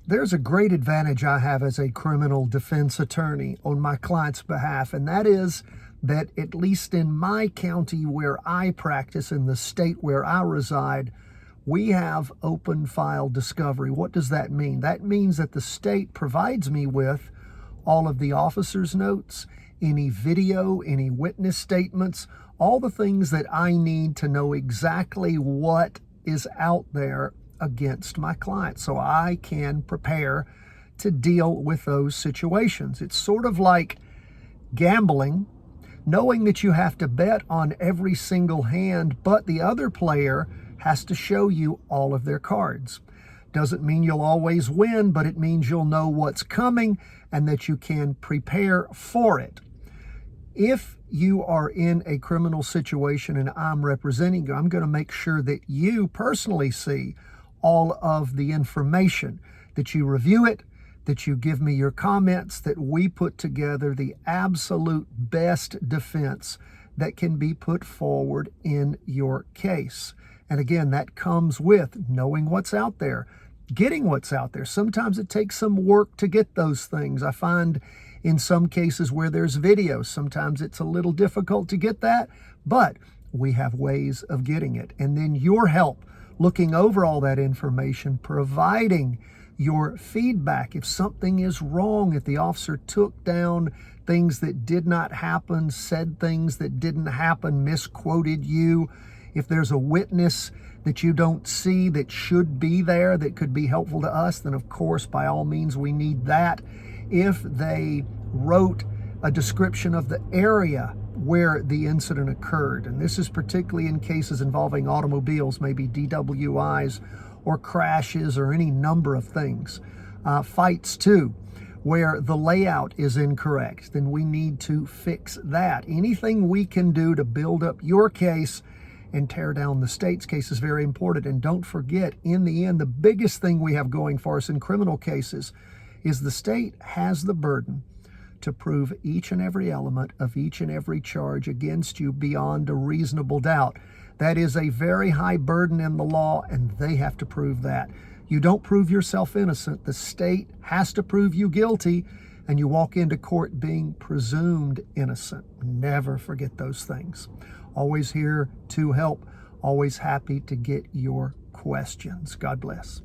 There's a great advantage I have as a criminal defense attorney on my client's behalf, and that is that at least in my county where I practice, in the state where I reside, we have open file discovery. What does that mean? That means that the state provides me with all of the officer's notes, any video, any witness statements, all the things that I need to know exactly what is out there against my client so I can prepare to deal with those situations. It's sort of like gambling, knowing that you have to bet on every single hand, but the other player has to show you all of their cards. Doesn't mean you'll always win, but it means you'll know what's coming and that you can prepare for it. If you are in a criminal situation and I'm representing you, I'm going to make sure that you personally see all of the information, that you review it, that you give me your comments, that we put together the absolute best defense that can be put forward in your case. And again, that comes with knowing what's out there, getting what's out there. Sometimes it takes some work to get those things. I find in some cases where there's video, sometimes it's a little difficult to get that, but we have ways of getting it. And then your help looking over all that information, providing your feedback. If something is wrong, if the officer took down things that did not happen, said things that didn't happen, misquoted you, if there's a witness that you don't see that should be there that could be helpful to us, then of course, by all means, we need that. If they wrote a description of the area where the incident occurred, and this is particularly in cases involving automobiles, maybe DWIs or crashes or any number of things. Fights too, where the layout is incorrect, then we need to fix that. Anything we can do to build up your case and tear down the state's case is very important. And don't forget, in the end, the biggest thing we have going for us in criminal cases is the state has the burden to prove each and every element of each and every charge against you beyond a reasonable doubt. That is a very high burden in the law, and they have to prove that. You don't prove yourself innocent. The state has to prove you guilty, and you walk into court being presumed innocent. Never forget those things. Always here to help. Always happy to get your questions. God bless.